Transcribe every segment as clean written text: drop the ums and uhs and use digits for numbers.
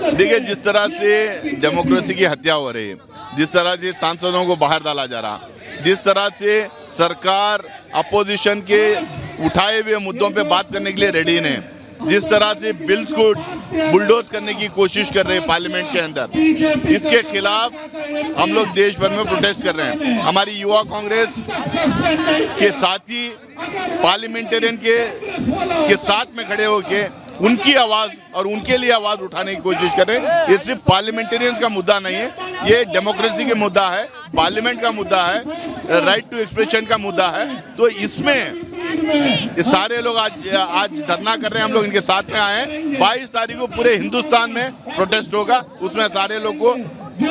देखिए, जिस तरह से डेमोक्रेसी की हत्या हो रही है, जिस तरह से सांसदों को बाहर डाला जा रहा, जिस तरह से सरकार अपोजिशन के उठाए हुए मुद्दों पे बात करने के लिए रेडी नहीं, जिस तरह से बिल्स को बुलडोज करने की कोशिश कर रहे हैं पार्लियामेंट के अंदर, इसके खिलाफ हम लोग देश भर में प्रोटेस्ट कर रहे हैं। हमारी युवा कांग्रेस के साथी पार्लियामेंटेरियन के साथ में खड़े होके उनकी आवाज़ और उनके लिए आवाज़ उठाने की कोशिश कर रहे हैं। ये सिर्फ पार्लियामेंटेरियंस का मुद्दा नहीं है, ये डेमोक्रेसी का मुद्दा है, पार्लियामेंट का मुद्दा है, राइट टू एक्सप्रेशन का मुद्दा है। तो इसमें ये सारे लोग आज धरना कर रहे हैं, हम लोग इनके साथ में आए हैं। 22 तारीख को पूरे हिंदुस्तान में प्रोटेस्ट होगा, उसमें सारे लोग को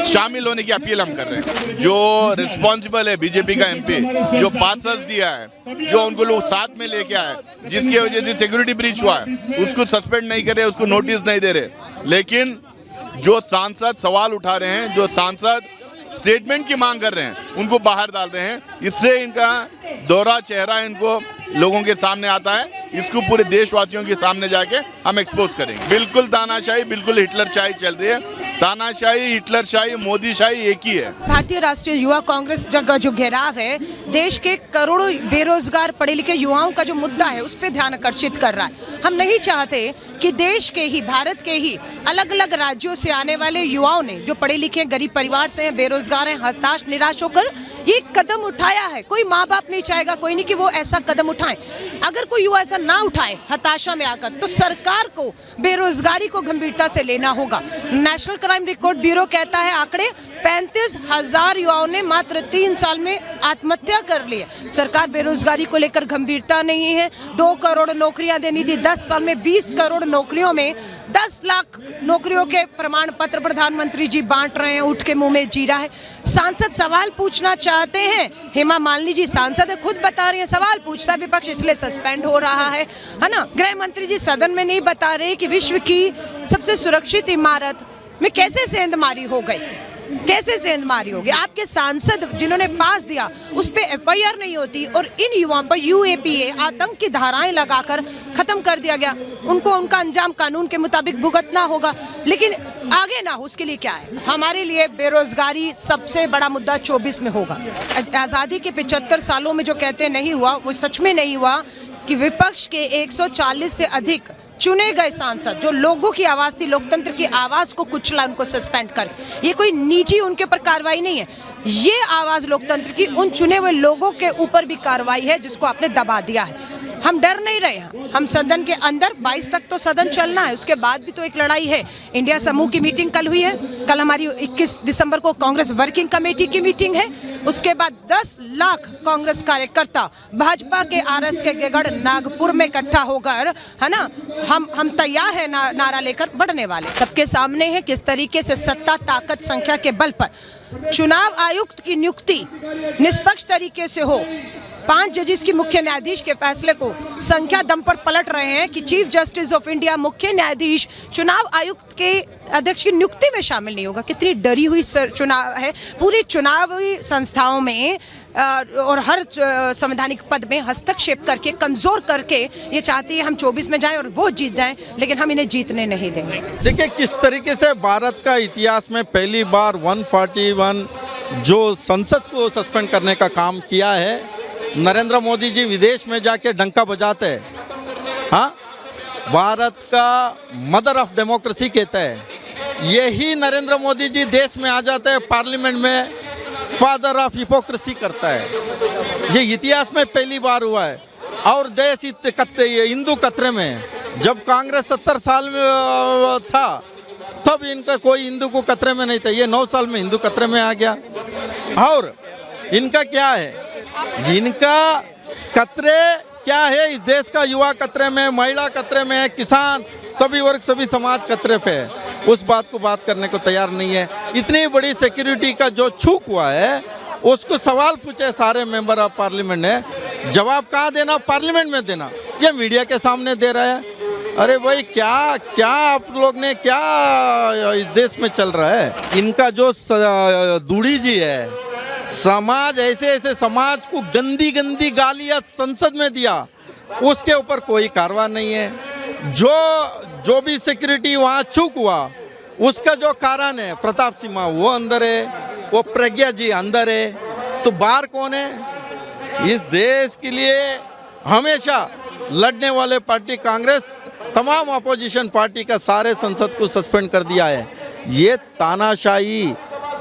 शामिल होने की अपील हम कर रहे हैं। जो रिस्पॉन्सिबल है बीजेपी का एमपी, जो पासस दिया है, जो उनको लोग साथ में लेके आए, जिसकी वजह से सिक्योरिटी ब्रीच हुआ है, उसको सस्पेंड नहीं कर रहे, उसको नोटिस नहीं दे रहे। लेकिन जो सांसद सवाल उठा रहे हैं, जो सांसद स्टेटमेंट की मांग कर रहे हैं, उनको बाहर डाल रहे हैं। इससे इनका दोहरा चेहरा इनको लोगों के सामने आता है। इसको पूरे देशवासियों के सामने जाके हम एक्सपोज करेंगे। बिल्कुल तानाशाही, बिल्कुल हिटलरशाही चल रही है। तानाशाही, हिटलरशाही, मोदीशाही एक ही है। भारतीय राष्ट्रीय युवा कांग्रेस का जो घेराव है, देश के करोड़ों बेरोजगार पढ़े लिखे युवाओं का जो मुद्दा है, उस पर ध्यान आकर्षित कर रहा है। हम नहीं चाहते कि देश के ही, भारत के ही अलग अलग राज्यों से आने वाले युवाओं ने, जो पढ़े लिखे गरीब परिवार से हैं, बेरोजगार हैं, हताश निराश होकर ये कदम उठाया है। कोई माँ बाप नहीं चाहेगा, कोई नहीं कि वो ऐसा कदम उठाए। अगर कोई युवा ऐसा ना उठाए हताशा में आकर, तो सरकार को बेरोजगारी को गंभीरता से लेना होगा। नेशनल क्राइम रिकॉर्ड ब्यूरो कहता है आंकड़े 35,000 युवाओं ने मात्र 3 साल में आत्महत्या कर ली है। सरकार बेरोजगारी को लेकर गंभीरता नहीं है। 2 करोड़ नौकरियां देनी थी, 10 साल में 20 करोड़ नौकरियों में 10 लाख नौकरियों के प्रमाण पत्र प्रधानमंत्री जी बांट रहे हैं, उठ के मुंह में जीरा है। सांसद सवाल पूछना चाहते हैं, हेमा मालिनी जी सांसद है, खुद बता रही है सवाल पूछता विपक्ष इसलिए सस्पेंड हो रहा है ना। गृह मंत्री जी सदन में नहीं बता रहे कि विश्व की सबसे सुरक्षित इमारत में कैसे सेंधमारी हो गई, कैसे सेंधमारी होगी। आपके सांसद जिन्होंने पास दिया उस पे FIR नहीं होती और इन युवाओं पर UAPA आतंक की धाराएं लगाकर खत्म कर दिया गया। उनको उनका अंजाम कानून के मुताबिक भुगतना होगा, लेकिन आगे ना हो उसके लिए क्या है। हमारे लिए बेरोजगारी सबसे बड़ा मुद्दा 24 में होगा। आज़ादी के 75 सालों में जो कहते नहीं हुआ, वो सच में नहीं हुआ कि विपक्ष के 140 से अधिक चुने गए सांसद, जो लोगों की आवाज़ थी, लोकतंत्र की आवाज़ को कुचला, उनको सस्पेंड कर। ये कोई निजी उनके ऊपर कार्रवाई नहीं है, ये आवाज़ लोकतंत्र की उन चुने हुए लोगों के ऊपर भी कार्रवाई है जिसको आपने दबा दिया है। हम डर नहीं रहे हैं, हम सदन के अंदर 22 तक तो सदन चलना है, उसके बाद भी तो एक लड़ाई है। इंडिया समूह की मीटिंग कल हुई है, कल हमारी 21 दिसंबर को कांग्रेस वर्किंग कमेटी की मीटिंग है। उसके बाद 10 लाख कांग्रेस कार्यकर्ता भाजपा के RS के गढ़ नागपुर में इकट्ठा होकर, है ना, हम तैयार है नारा लेकर बढ़ने वाले। सबके सामने है किस तरीके से सत्ता, ताकत, संख्या के बल पर चुनाव आयुक्त की नियुक्ति निष्पक्ष तरीके से हो। 5 जजेस की मुख्य न्यायाधीश के फैसले को संख्या दम पर पलट रहे हैं कि चीफ जस्टिस ऑफ इंडिया, मुख्य न्यायाधीश, चुनाव आयुक्त के अध्यक्ष की नियुक्ति में शामिल नहीं होगा। कितनी डरी हुई चुनाव है। पूरी चुनावी संस्थाओं में और हर संवैधानिक पद में हस्तक्षेप करके, कमजोर करके ये चाहती है हम 24 में जाएं और वो जीत जाएं, लेकिन हम इन्हें जीतने नहीं देंगे। देखिए किस तरीके से भारत का इतिहास में पहली बार 141 जो संसद को सस्पेंड करने का काम किया है। नरेंद्र मोदी जी विदेश में जाके डंका बजाते हैं, हाँ, भारत का मदर ऑफ डेमोक्रेसी कहते हैं। यही नरेंद्र मोदी जी देश में आ जाते हैं, पार्लियामेंट में फादर ऑफ हिपोक्रेसी करता है। ये इतिहास में पहली बार हुआ है। और देश हिंदू कतरे में, जब कांग्रेस 70 साल में था तब इनका कोई हिंदू को कतरे में नहीं था। ये 9 साल में हिंदू कतरे में आ गया। और इनका क्या है, इनका कतरे क्या है, इस देश का युवा कतरे में, महिला कतरे में, किसान, सभी वर्ग, सभी समाज कतरे पे है। उस बात को बात करने को तैयार नहीं है। इतनी बड़ी सिक्योरिटी का जो छूक हुआ है, उसको सवाल पूछे सारे मेंबर ऑफ पार्लियामेंट ने, जवाब कहाँ देना, पार्लियामेंट में देना, ये मीडिया के सामने दे रहा है। अरे भाई क्या क्या आप लोग ने क्या इस देश में चल रहा है। इनका जो दूड़ी जी है, समाज ऐसे समाज को गंदी गंदी गालियां संसद में दिया, उसके ऊपर कोई कार्रवाई नहीं है। जो भी सिक्योरिटी वहाँ चूक हुआ उसका जो कारण है प्रताप सिंह वो अंदर है, वो प्रज्ञा जी अंदर है, तो बाहर कौन है? इस देश के लिए हमेशा लड़ने वाले पार्टी कांग्रेस तमाम अपोजिशन पार्टी का सारे संसद को सस्पेंड कर दिया है। ये तानाशाही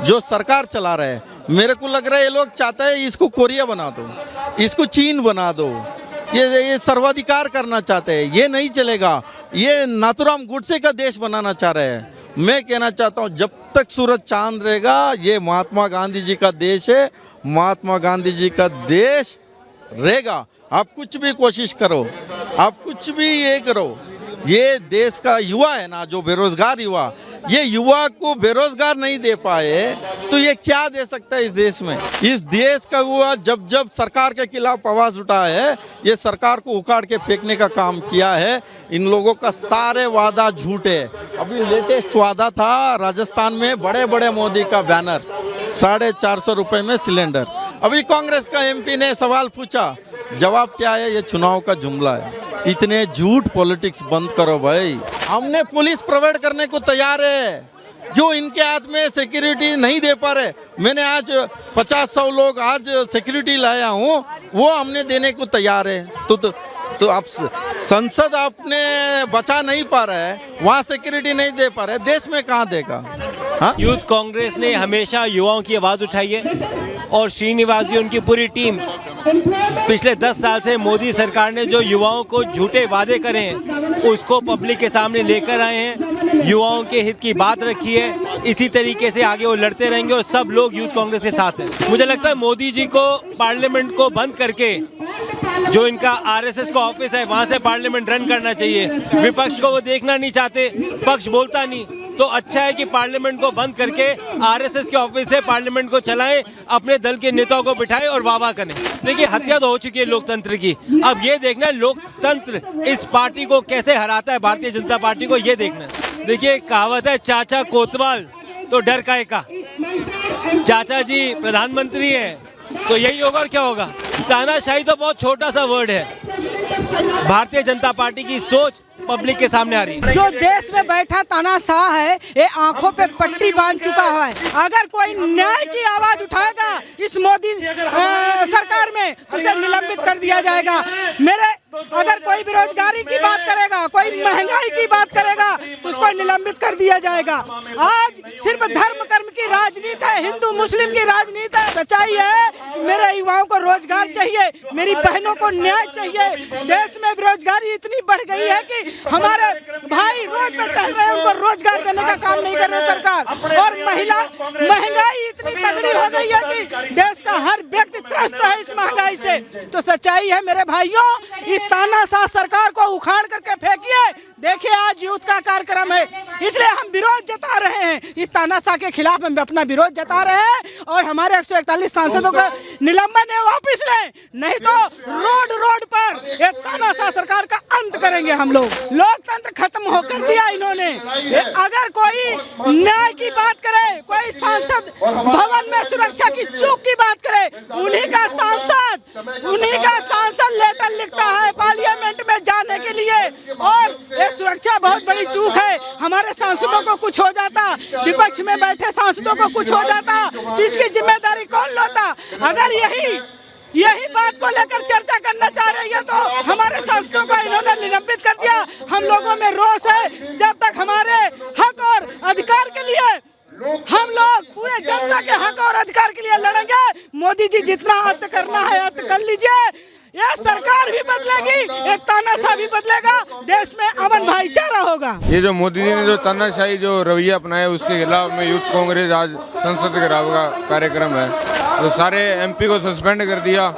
जो सरकार चला रहा है, मेरे को लग रहा है ये लोग चाहते हैं इसको कोरिया बना दो, इसको चीन बना दो, ये सर्वाधिकार करना चाहते हैं। ये नहीं चलेगा, ये नाथुराम गोडसे का देश बनाना चाह रहे हैं। मैं कहना चाहता हूँ जब तक सूरज चांद रहेगा ये महात्मा गांधी जी का देश है, महात्मा गांधी जी का देश रहेगा। आप कुछ भी कोशिश करो, आप कुछ भी ये करो, ये देश का युवा है ना, जो बेरोजगार युवा, ये युवा को बेरोजगार नहीं दे पाए तो ये क्या दे सकता है इस देश में? इस देश का युवा जब जब सरकार के खिलाफ आवाज उठा है, ये सरकार को उखाड़ के फेंकने का काम किया है। इन लोगों का सारे वादा झूठे। अभी लेटेस्ट वादा था राजस्थान में, बड़े बड़े मोदी का बैनर, 450 रुपये में सिलेंडर। अभी कांग्रेस का एमपी ने सवाल पूछा, जवाब क्या है? ये चुनाव का जुमला है। इतने झूठ पॉलिटिक्स बंद करो भाई। हमने पुलिस प्रोवाइड करने को तैयार है, जो इनके हाथ में सिक्योरिटी नहीं दे पा रहे। मैंने आज 50-100 लोग आज सिक्योरिटी लाया हूँ, वो हमने देने को तैयार है। तो आप संसद आपने बचा नहीं पा रहा है, वहाँ सिक्योरिटी नहीं दे पा रहे, देश में कहाँ देगा? हाँ? यूथ कांग्रेस ने हमेशा युवाओं की आवाज़ उठाई है और श्रीनिवास जी उनकी पूरी टीम पिछले 10 साल से मोदी सरकार ने जो युवाओं को झूठे वादे करे हैं उसको पब्लिक के सामने लेकर आए हैं, युवाओं के हित की बात रखी है। इसी तरीके से आगे वो लड़ते रहेंगे और सब लोग यूथ कांग्रेस के साथ हैं। मुझे लगता है मोदी जी को पार्लियामेंट को बंद करके जो इनका आरएसएस का ऑफिस है वहाँ से पार्लियामेंट रन करना चाहिए। विपक्ष को वो देखना नहीं चाहते, पक्ष बोलता नहीं, तो अच्छा है कि पार्लियामेंट को बंद करके आरएसएस के ऑफिस से पार्लियामेंट को चलाएं, अपने दल के नेताओं को बिठाएं और वाह करें। देखिए हत्या तो हो चुकी है लोकतंत्र की, अब ये देखना है लोकतंत्र इस पार्टी को कैसे हराता है, भारतीय जनता पार्टी को, ये देखना है। देखिए कहावत है चाचा कोतवाल तो डर काहे का। चाचा जी प्रधानमंत्री है तो यही होगा और क्या होगा। तानाशाही तो बहुत छोटा सा वर्ड है। भारतीय जनता पार्टी की सोच पब्लिक के सामने आ रही है। जो देश में बैठा तानाशाह है ये आंखों पे पट्टी बांध चुका है। अगर कोई न्याय की आवाज उठाएगा इस मोदी सरकार में तो उसे निलंबित कर दिया जाएगा। अगर कोई बेरोजगारी की बात करेगा, कोई महंगाई की बात करेगा तो उसको निलंबित कर दिया जाएगा। आज सिर्फ धर्म कर्म की राजनीति है, हिंदू मुस्लिम की राजनीति है। सच्चाई है मेरे युवाओं को रोजगार चाहिए, मेरी बहनों को न्याय चाहिए। देश में बेरोजगारी इतनी बढ़ गई है कि हमारे भाई रोड पे टहल रहे हैं, उनको रोजगार देने का काम नहीं कर रही सरकार। और महंगाई इतनी तगड़ी हो गई है कि देश का हर व्यक्ति त्रस्त है इस महंगाई से। तो सच्चाई है मेरे भाइयों, इस तानाशाह सरकार को उखाड़ करके फेंकिए। देखिए आज यूथ का कार्यक्रम है, इसलिए हम विरोध जता रहे हैं। इस तानाशाह के खिलाफ हम अपना विरोध जता रहे हैं और हमारे 141 सांसदों का निलंबन है वापिस लें, नहीं तो रोड पर एक तानाशाह सरकार का अंत करेंगे हम लोग। लोकतंत्र खत्म होकर दिया इन्होंने। अगर कोई न्याय की बात करे, कोई सांसद भवन में सुरक्षा की चूक की बात करे, उन्हीं का सांसद लेटर लिखता है पार्लियामेंट में जाने के लिए। और ये सुरक्षा बहुत बड़ी चूक है। हमारे सांसदों को कुछ हो जाता, विपक्ष में बैठे सांसदों को कुछ हो जाता तो इसकी जिम्मेदारी कौन लेता? अगर यही बात को लेकर चर्चा करना चाह रही है तो हमारे सांसदों को इन्होंने निलंबित कर दिया। हम लोगों में रोष है, जब तक हमारे हक और अधिकार के लिए हम लोग पूरे जनता के हक और अधिकार के लिए लड़ेंगे। मोदी जी जितना अंत करना है अंत कर लीजिए। यह सरकार भी बदलेगी, एक तानाशाह भी बदलेगा, देश में अमन भाईचारा होगा। ये जो मोदी जी ने जो तानाशाही जो रवैया अपनाया उसके खिलाफ में यूथ कांग्रेस आज संसद के घेराव का कार्यक्रम है, तो सारे एमपी को सस्पेंड कर दिया।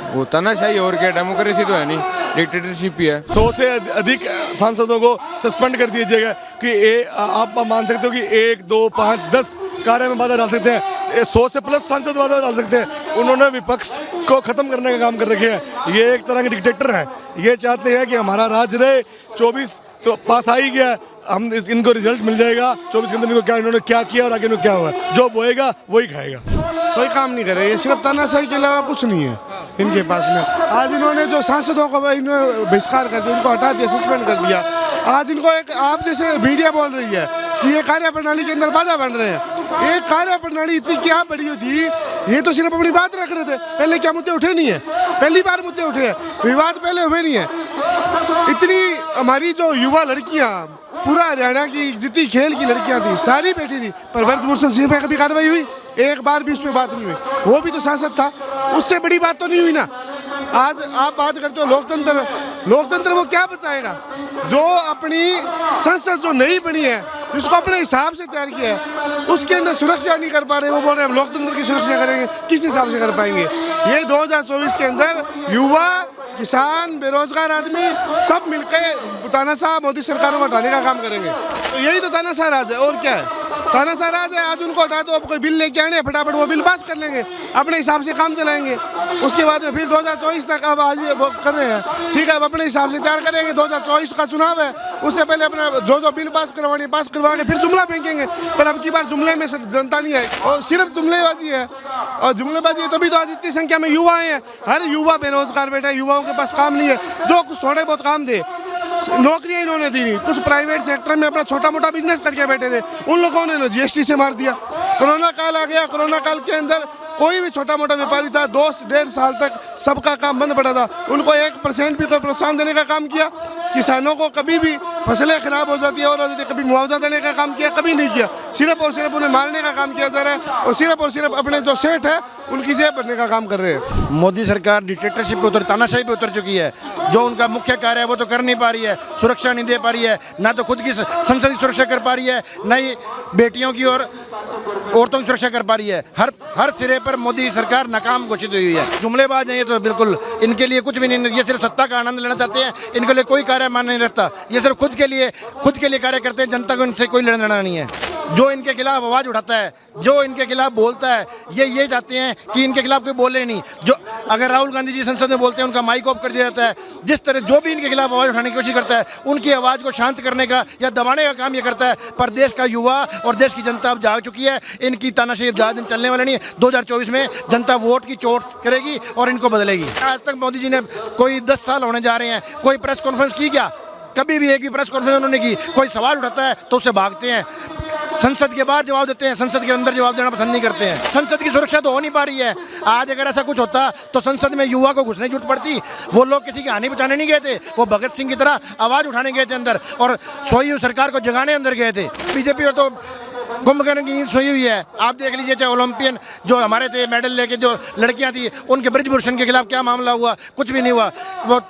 वो तानाशाही और क्या, डेमोक्रेसी तो है नहीं, डिक्टेटरशिप ही है। 100 से अधिक सांसदों को सस्पेंड कर दिया जाएगा कि आप मान सकते हो कि 1, 2, 5, 10 कार्य में बाधा डाल सकते हैं। 100 से प्लस सांसद बाधा डाल सकते हैं। उन्होंने विपक्ष को खत्म करने का काम कर रखे हैं। ये एक तरह के डिक्टेटर हैं। ये चाहते हैं कि हमारा राज रहे। 24 तो पास आ ही गया, हम इनको रिजल्ट मिल जाएगा 24 के अंदर। इनको क्या इन्होंने क्या किया और आगे इनको क्या हुआ, जो बोएगा वही खाएगा। कोई काम नहीं कर रहे, ये सिर्फ तानाशाही के अलावा कुछ नहीं है इनके पास में। आज इन्होंने जो सांसदों को इन्होंने बहिष्कार कर दिया, इनको हटा दिया, सस्पेंड कर दिया। आज इनको एक आप जैसे मीडिया बोल रही है कि ये कार्य प्रणाली के अंदर बाधा बन रहे हैं। ये कार्य प्रणाली इतनी क्या बड़ी थी, ये तो सिर्फ अपनी बात रख रहे थे। पहले क्या मुद्दे उठे नहीं है, पहली बार मुद्दे उठे हैं, विवाद पहले हुए नहीं है। इतनी हमारी जो युवा लड़कियां, पूरा हरियाणा की जितनी खेल की लड़कियां थी सारी बैठी थी, पर ब्रजभूषण सिंह पे कभी कार्रवाई हुई? एक बार भी उस पर बात नहीं हुई। वो भी तो सांसद था, उससे बड़ी बात तो नहीं हुई ना। आज आप बात करते हो लोकतंत्र, लोकतंत्र वो क्या बचाएगा? जो अपनी संसद जो नई बनी है, जिसको अपने हिसाब से तैयार किया है, उसके अंदर सुरक्षा नहीं कर पा रहे। वो बोल रहे हैं हम लोकतंत्र की सुरक्षा करेंगे, किस हिसाब से कर पाएंगे? ये 2024 के अंदर युवा, किसान, बेरोजगार आदमी सब मिलकर तानाशाह मोदी सरकारों को हटाने का काम करेंगे। तो यही तो तानाशाह राज है, और क्या है? तानाशाह राज है। आज उनको हटा दो, अब कोई बिल लेके आने, फटाफट वो बिल पास कर लेंगे, अपने हिसाब से काम चलाएंगे। उसके बाद में फिर 2024 तक, अब आज भी वो कर रहे हैं, ठीक है, अब अपने हिसाब से तैयार करेंगे। 2024 का चुनाव है, उससे पहले अपना जो बिल पास करवाने पास करवा के फिर जुमला फेंकेंगे। पर अब की बार जुमले में जनता नहीं है, और सिर्फ जुमलेबाजी है। और जुमलेबाजी है तभी तो आज इतनी संख्या में युवा हैं। हर युवा बेरोजगार बैठा है, युवाओं के पास काम नहीं है। जो कुछ थोड़े बहुत काम दे, नौकरियां इन्होंने दी नहीं। कुछ प्राइवेट सेक्टर में अपना छोटा मोटा बिजनेस करके बैठे थे, उन लोगों ने जीएसटी से मार दिया। कोरोना काल आ गया, कोरोना काल के अंदर कोई भी छोटा मोटा व्यापारी था, 2-1.5 साल तक सबका काम बंद पड़ा था। उनको 1% भी कोई प्रोत्साहन देने का काम किया? किसानों को कभी भी फसलें खराब हो जाती है और कभी मुआवजा देने का काम किया? कभी नहीं किया। सिर्फ और सिर्फ उन्हें मारने का काम किया जा रहा है, और सिर्फ अपने जो सेठ है उनकी जेब भरने का काम कर रहे हैं। मोदी सरकार डिक्टेटरशिप पे तानाशाही पे उतर चुकी है। जो उनका मुख्य कार्य है वो तो कर नहीं पा रही है, सुरक्षा नहीं दे पा रही है, ना तो खुद की संसद की सुरक्षा कर पा रही है, ना ही बेटियों की और औरतों की सुरक्षा कर पा रही है। हर सिरे पर मोदी सरकार नाकाम घोषित हुई है। जुमलेबाज हैं ये तो, बिल्कुल इनके लिए कुछ भी नहीं, ये सिर्फ सत्ता का आनंद लेना चाहते हैं। इनके लिए कोई कार्य मान नहीं रखता, ये सिर्फ खुद के लिए कार्य करते हैं। जनता को इनसे कोई लेना देना नहीं है। जो इनके खिलाफ आवाज़ उठाता है, जो इनके खिलाफ बोलता है, ये चाहते हैं कि इनके खिलाफ कोई बोले नहीं। जो अगर राहुल गांधी जी संसद में बोलते हैं, उनका माइक ऑफ कर दिया जाता है। जिस तरह जो भी इनके खिलाफ आवाज़ उठाने की कोशिश करता है, उनकी आवाज़ को शांत करने का या दबाने का काम ये करता है। पर देश का युवा और देश की जनता अब जाग चुकी है। इनकी तानाशाही अब ज़्यादा दिन चलने वाला नहीं है। 2024 में जनता वोट की चोट करेगी और इनको बदलेगी। आज तक मोदी जी ने कोई 10 साल होने जा रहे हैं, कोई प्रेस कॉन्फ्रेंस की क्या? कभी भी एक भी प्रेस कॉन्फ्रेंस उन्होंने की? कोई सवाल उठाता है तो उससे भागते हैं, संसद के बाहर जवाब देते हैं, संसद के अंदर जवाब देना पसंद नहीं करते हैं। संसद की सुरक्षा तो हो नहीं पा रही है। आज अगर ऐसा कुछ होता तो संसद में युवा को घुसने की जरूरत पड़ती। वो लोग किसी की हानि बचाने नहीं गए थे, वो भगत सिंह की तरह आवाज़ उठाने गए थे अंदर, और सोई हुई सरकार को जगाने अंदर गए थे। बीजेपी और तो कुंभकर्ण की नींद सोई हुई है। आप देख लीजिए, चाहे ओलंपियन जो हमारे थे, मेडल लेके जो लड़कियां थी, उनके ब्रजभूषण के खिलाफ क्या मामला हुआ? कुछ भी नहीं हुआ। वो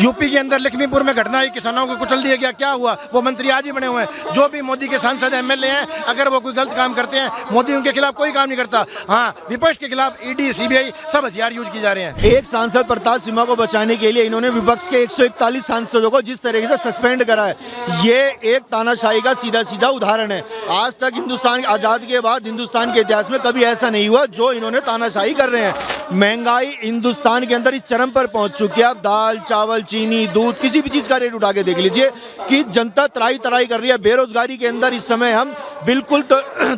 यूपी के अंदर लक्ष्मीपुर में घटना हुई, किसानों को कुचल दिया गया, क्या हुआ? वो मंत्री आज ही बने हुए हैं। जो भी मोदी के सांसद एमएलए हैं, अगर वो कोई गलत काम करते हैं, मोदी उनके खिलाफ कोई काम नहीं करता। हाँ, विपक्ष के खिलाफ ईडी, सीबीआई सब हथियार यूज किए जा रहे हैं। एक सांसद प्रताप सिम्हा को बचाने के लिए इन्होंने विपक्ष के 141 सांसदों को जिस तरीके से सस्पेंड करा है, ये एक तानाशाही का सीधा उदाहरण है। आज तक हिंदुस्तान आज़ाद के बाद हिंदुस्तान के इतिहास में कभी ऐसा नहीं हुआ जो इन्होंने तानाशाही कर रहे हैं। महंगाई हिंदुस्तान के अंदर इस चरम पर पहुंच चुकी है। अब दाल, चावल, चीनी, दूध, किसी भी चीज़ का रेट उठा के देख लीजिए कि जनता तराई कर रही है। बेरोजगारी के अंदर इस समय हम बिल्कुल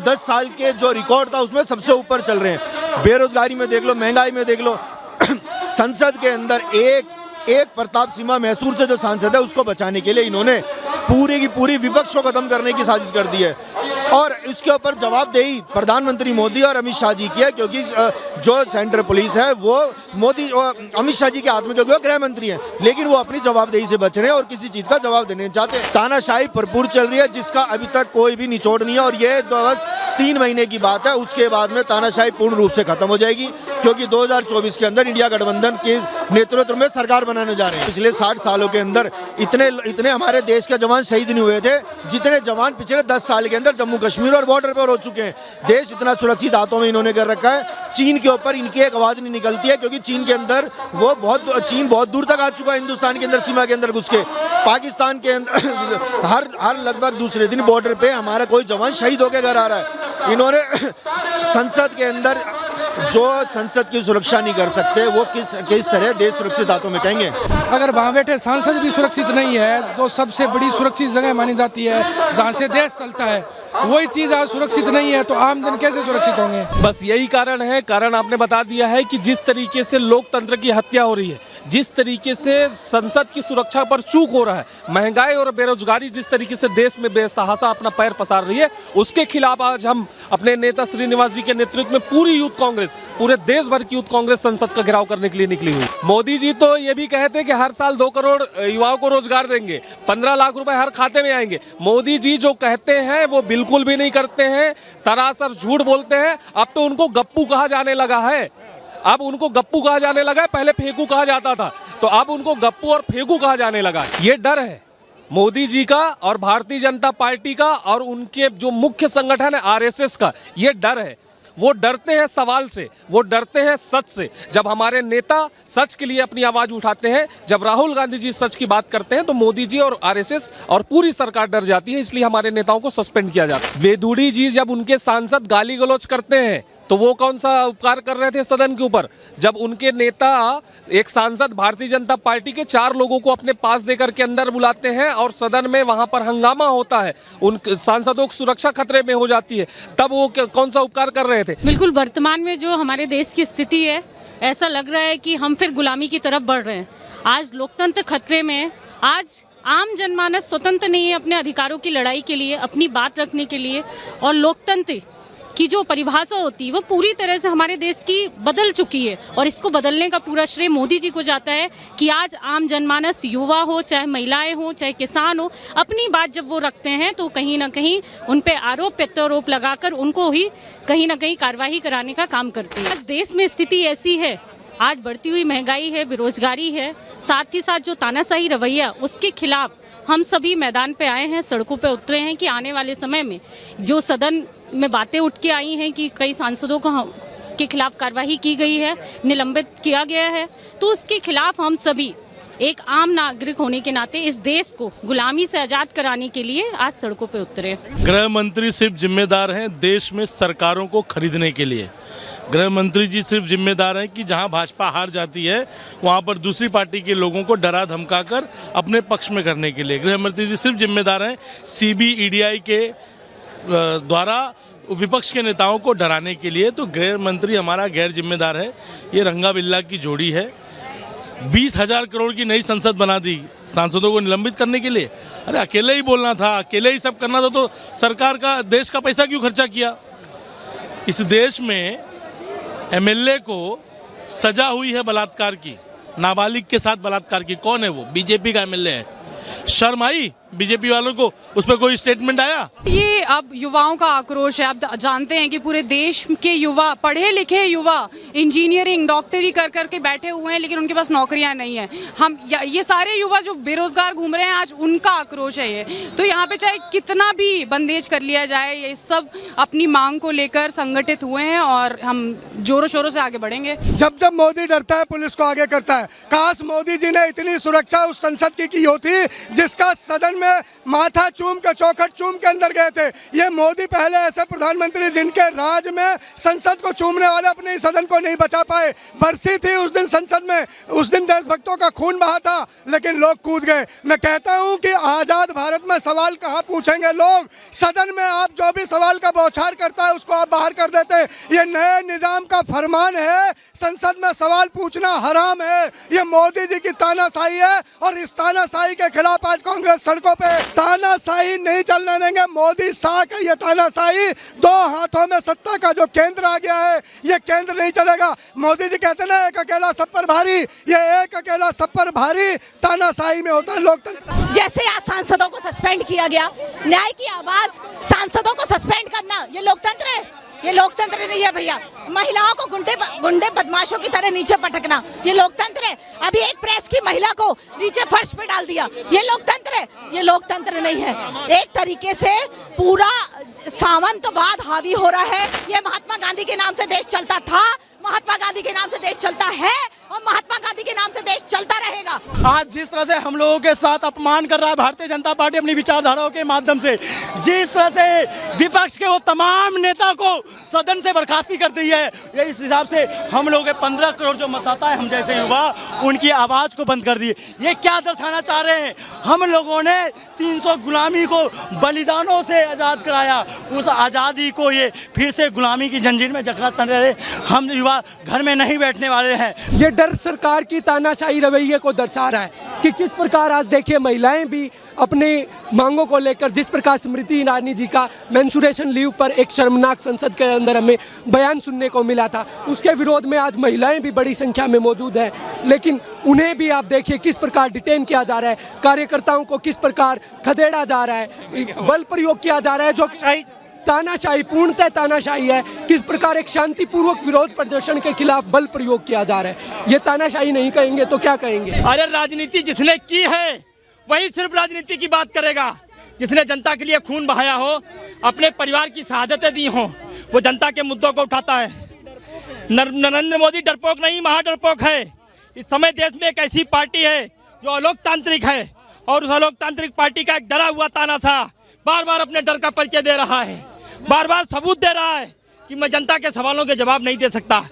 10 साल के जो रिकॉर्ड था उसमें सबसे ऊपर चल रहे हैं। बेरोजगारी में देख लो, महंगाई में देख लो। संसद के अंदर एक प्रताप सिम्हा मैसूर से जो सांसद है, उसको बचाने के लिए इन्होंने पूरी की पूरी विपक्ष को खत्म करने की साजिश कर दी है। और इसके ऊपर जवाबदेही प्रधानमंत्री मोदी और अमित शाह जी की है, क्योंकि जो सेंट्रल पुलिस है वो मोदी और अमित शाह जी के हाथ में, जो गृह मंत्री हैं, लेकिन वो अपनी जवाबदेही से बच रहे हैं और किसी चीज़ का जवाब देने नहीं चाहते। तानाशाही भरपूर चल रही है, जिसका अभी तक कोई भी निचोड़ नहीं है, और ये बस 3 महीने की बात है। उसके बाद में तानाशाही पूर्ण रूप से खत्म हो जाएगी, क्योंकि 2024 के अंदर इंडिया गठबंधन के नेतृत्व में सरकार बनाने जा रहे हैं। पिछले 60 सालों के अंदर इतने हमारे देश के जवान शहीद नहीं हुए थे जितने जवान पिछले 10 साल के अंदर जम्मू कश्मीर और बॉर्डर पर हो चुके हैं। देश इतना सुरक्षित हाथों में इन्होंने कर रखा है। चीन के ऊपर इनकी एक आवाज़ नहीं निकलती है, क्योंकि चीन के अंदर चीन बहुत दूर तक आ चुका है, हिंदुस्तान के अंदर सीमा के अंदर घुस के। पाकिस्तान के अंदर हर लगभग दूसरे दिन बॉर्डर पे हमारा कोई जवान शहीद होकर घर आ रहा है। इन्होंने संसद के अंदर जो संसद की सुरक्षा नहीं कर सकते, वो किस तरह देश सुरक्षित हाथों में कहेंगे? अगर वहाँ बैठे सांसद भी सुरक्षित नहीं है, जो सबसे बड़ी सुरक्षित जगह मानी जाती है जहाँ से देश चलता है, वही चीज़ आज सुरक्षित नहीं है, तो आम जन कैसे सुरक्षित होंगे? बस यही कारण है। कारण आपने बता दिया है कि जिस तरीके से लोकतंत्र की हत्या हो रही है, जिस तरीके से संसद की सुरक्षा पर चूक हो रहा है, महंगाई और बेरोजगारी जिस तरीके से देश में बेतहाशा अपना पैर पसार रही है, उसके खिलाफ आज हम अपने नेता श्रीनिवास जी के नेतृत्व में पूरी यूथ कांग्रेस, पूरे देश भर की यूथ कांग्रेस संसद का घेराव करने के लिए निकली हुई। मोदी जी तो ये भी कहते हैं कि हर साल 2 करोड़ युवाओं को रोजगार देंगे, 15 लाख रुपए हर खाते में आएंगे। मोदी जी जो कहते हैं वो बिल्कुल भी नहीं करते हैं, सरासर झूठ बोलते हैं। अब तो उनको गप्पू कहा जाने लगा है, अब उनको गप्पू कहा जाने लगा है, पहले फेंकू कहा जाता था, तो अब उनको गप्पू और फेंकू कहा जाने लगा है। ये डर है मोदी जी का और भारतीय जनता पार्टी का और उनके जो मुख्य संगठन है आरएसएस का, ये डर है। वो डरते हैं सवाल से, वो डरते हैं सच से। जब हमारे नेता सच के लिए अपनी आवाज उठाते हैं, जब राहुल गांधी जी सच की बात करते हैं, तो मोदी जी और आरएसएस और पूरी सरकार डर जाती है। इसलिए हमारे नेताओं को सस्पेंड किया जाता है। वेदुड़ी जी जब उनके सांसद गाली गलौज करते हैं तो वो कौन सा उपकार कर रहे थे सदन के ऊपर? जब उनके नेता एक सांसद भारतीय जनता पार्टी के 4 लोगों को अपने पास देकर के अंदर बुलाते हैं और सदन में वहां पर हंगामा होता है, उन सांसदों की सुरक्षा खतरे में हो जाती है, तब वो कौन सा उपकार कर रहे थे? बिल्कुल, वर्तमान में जो हमारे देश की स्थिति है, ऐसा लग रहा है कि हम फिर गुलामी की तरफ बढ़ रहे हैं। आज लोकतंत्र खतरे में है। आज आम जनमानस स्वतंत्र नहीं है अपने अधिकारों की लड़ाई के लिए, अपनी बात रखने के लिए। और लोकतंत्र की जो परिभाषा होती है वो पूरी तरह से हमारे देश की बदल चुकी है, और इसको बदलने का पूरा श्रेय मोदी जी को जाता है कि आज आम जनमानस, युवा हो चाहे महिलाएं हो चाहे किसान हो, अपनी बात जब वो रखते हैं तो कहीं ना कहीं उन पे आरोप प्रत्यारोप लगाकर उनको ही कहीं ना कहीं कार्रवाई कराने का काम करते हैं। आज देश में स्थिति ऐसी है, आज बढ़ती हुई महंगाई है, बेरोजगारी है, साथ ही साथ जो तानाशाही रवैया, उसके खिलाफ हम सभी मैदान पे आए हैं, सड़कों पे उतरे हैं कि आने वाले समय में जो सदन में बातें उठ के आई हैं कि कई सांसदों को के खिलाफ कार्रवाई की गई है, निलंबित किया गया है, तो उसके खिलाफ हम सभी एक आम नागरिक होने के नाते इस देश को गुलामी से आज़ाद कराने के लिए आज सड़कों पे उतरे। गृह मंत्री सिर्फ जिम्मेदार हैं देश में सरकारों को खरीदने के लिए। गृह मंत्री जी सिर्फ जिम्मेदार हैं कि जहां भाजपा हार जाती है वहां पर दूसरी पार्टी के लोगों को डरा धमकाकर अपने पक्ष में करने के लिए। गृह मंत्री जी सिर्फ जिम्मेदार हैं CBID के द्वारा विपक्ष के नेताओं को डराने के लिए। तो गृह मंत्री हमारा गैर जिम्मेदार है। ये रंगा बिल्ला की जोड़ी है। 20,000 करोड़ की नई संसद बना दी सांसदों को निलंबित करने के लिए। अरे अकेले ही बोलना था, अकेले ही सब करना था, तो सरकार का, देश का पैसा क्यों खर्चा किया? इस देश में MLA को सजा हुई है बलात्कार की, नाबालिग के साथ बलात्कार की। कौन है वो? बीजेपी का MLA है। शर्म आई बीजेपी वालों को? उस पर कोई स्टेटमेंट आया? ये अब युवाओं का आक्रोश है। आप जानते हैं कि पूरे देश के युवा, पढ़े लिखे युवा, इंजीनियरिंग, डॉक्टरी कर करके बैठे हुए हैं, लेकिन उनके पास नौकरियां नहीं हैं। हम ये सारे युवा जो बेरोजगार घूम रहे हैं, आज उनका आक्रोश है ये। तो यहाँ पे चाहे कितना भी बंदेज कर लिया जाए, ये सब अपनी मांग को लेकर संगठित हुए हैं और हम जोरों शोरों से आगे बढ़ेंगे। जब जब मोदी डरता है पुलिस को आगे करता है। काश मोदी जी ने इतनी सुरक्षा उस संसद की होती जिसका सदन में माथा चूम के, चौखट चूम के अंदर गए थे। ये मोदी पहले ऐसे प्रधानमंत्री जिनके राज में संसद को चूमने वाले अपने सदन को नहीं बचा पाए। बरसी थी उस दिन संसद में, उस दिन देशभक्तों का खून बहा था, लेकिन लोग कूद गए। मैं कहता हूं कि आजाद भारत में सवाल कहां पूछेंगे लोग? सदन में आप जो भी सवाल का बौछार करता है उसको आप बाहर कर देते हैं। ये नए निजाम का फरमान है, संसद में सवाल पूछना हराम है। ये मोदी जी की तानाशाही है और इस तानाशाही के खिलाफ आज कांग्रेस सड़कों पे। तानाशाही नहीं चलने देंगे। मोदी शाह का ये तानाशाही, 2 हाथों में सत्ता का जो केंद्र आ गया है, ये केंद्र नहीं चलेगा। मोदी जी कहते ना, एक अकेला सब पर भारी, ये एक अकेला सब पर भारी तानाशाही में होता है लोकतंत्र। जैसे आज सांसदों को सस्पेंड किया गया, न्याय की आवाज सांसदों को सस्पेंड करना, ये लोकतंत्र है? ये लोकतंत्र नहीं है भैया। महिलाओं को गुंडे बदमाशों की तरह नीचे पटकना, ये लोकतंत्र है? अभी एक प्रेस की महिला को नीचे फर्श पे डाल दिया, ये लोकतंत्र है? ये लोकतंत्र नहीं है। एक तरीके से पूरा सामंतवाद हावी हो रहा है। ये महात्मा गांधी के नाम से देश चलता था, महात्मा गांधी के नाम से देश चलता है और महात्मा गांधी के नाम से देश चलता रहेगा। आज जिस तरह से हम लोगों के साथ अपमान कर रहा है भारतीय जनता पार्टी अपनी विचारधाराओं के माध्यम से, जिस तरह से विपक्ष के वो तमाम नेता को सदन से बर्खास्ती कर दी है, इस हिसाब से हम लोग 15 करोड़ जो मतदाता है, हम जैसे युवा, उनकी आवाज़ को बंद कर दिए। ये क्या दर्शाना चाह रहे हैं? हम लोगों ने 300 गुलामी को बलिदानों से आज़ाद कराया, उस आज़ादी को ये फिर से गुलामी की जंजीर में जकड़ा चाह रहे हैं। हम युवा युवा घर में नहीं बैठने वाले हैं। ये डर सरकार की तानाशाही रवैये को दर्शा रहा है कि किस प्रकार आज देखिए महिलाएं भी अपने मांगों को लेकर, जिस प्रकार स्मृति ईरानी जी का मेंसुरेशन लीव पर एक शर्मनाक संसद के अंदर हमें बयान सुनने को मिला था, उसके विरोध में आज महिलाएं भी बड़ी संख्या में मौजूद हैं। लेकिन उन्हें भी आप देखिए किस प्रकार डिटेन किया जा रहा है, कार्यकर्ताओं को किस प्रकार खदेड़ा जा रहा है, बल प्रयोग किया जा रहा है, जो तानाशाही पूर्णतः तानाशाही है। किस प्रकार एक शांतिपूर्वक विरोध प्रदर्शन के खिलाफ बल प्रयोग किया जा रहा है, ये तानाशाही नहीं कहेंगे तो क्या कहेंगे? अरे राजनीति जिसने की है वही सिर्फ राजनीति की बात करेगा। जिसने जनता के लिए खून बहाया हो, अपने परिवार की शहादतें दी हों, वो जनता के मुद्दों को उठाता है। नरेंद्र मोदी डरपोक नहीं, महाडरपोक है। इस समय देश में एक ऐसी पार्टी है जो अलोकतांत्रिक है और उस अलोकतांत्रिक पार्टी का एक डरा हुआ तानाशाह बार बार अपने डर का परिचय दे रहा है, बार बार सबूत दे रहा है कि मैं जनता के सवालों के जवाब नहीं दे सकता,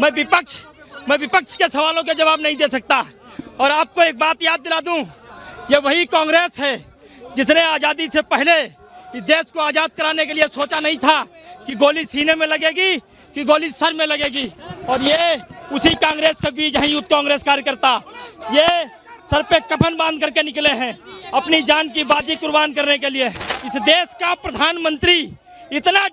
मैं विपक्ष के सवालों के जवाब नहीं दे सकता। और आपको एक बात याद दिला दूं, ये वही कांग्रेस है जिसने आज़ादी से पहले इस देश को आज़ाद कराने के लिए सोचा नहीं था कि गोली सीने में लगेगी कि गोली सर में लगेगी। और ये उसी कांग्रेस के बीच हैं यूथ कांग्रेस कार्यकर्ता, ये सर पे कफन बांध करके निकले हैं अपनी जान की बाजी कुर्बान करने के लिए। इस देश का प्रधानमंत्री इतना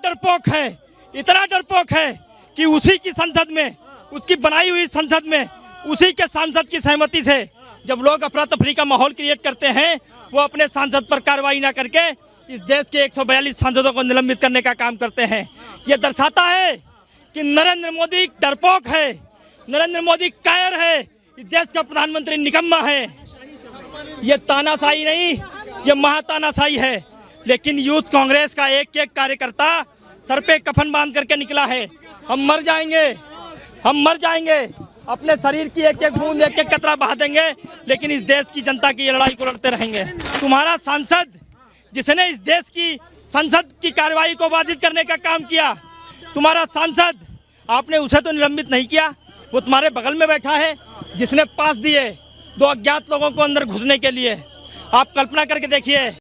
डरपोक है कि उसी की संसद में, उसकी बनाई हुई संसद में, उसी के सांसद की सहमति से जब लोग अफरा तफरी का माहौल क्रिएट करते हैं, वो अपने सांसद पर कार्रवाई ना करके इस देश के 142 सांसदों को निलंबित करने का काम करते हैं। ये दर्शाता है कि नरेंद्र मोदी डरपोक है, नरेंद्र मोदी कायर है, इस देश का प्रधानमंत्री निकम्मा है। ये तानाशाही नहीं, ये महातानाशाही है। लेकिन यूथ कांग्रेस का एक एक कार्यकर्ता सर पे कफन बांध करके निकला है। हम मर जाएंगे, अपने शरीर की एक एक बूंद, एक एक कतरा बहा देंगे, लेकिन इस देश की जनता की लड़ाई को लड़ते रहेंगे। तुम्हारा सांसद जिसने इस देश की संसद की कार्रवाई को बाधित करने का काम किया, तुम्हारा सांसद, आपने उसे तो निलंबित नहीं किया, वो तुम्हारे बगल में बैठा है जिसने पास दिए 2 अज्ञात लोगों को अंदर घुसने के लिए। आप कल्पना करके देखिए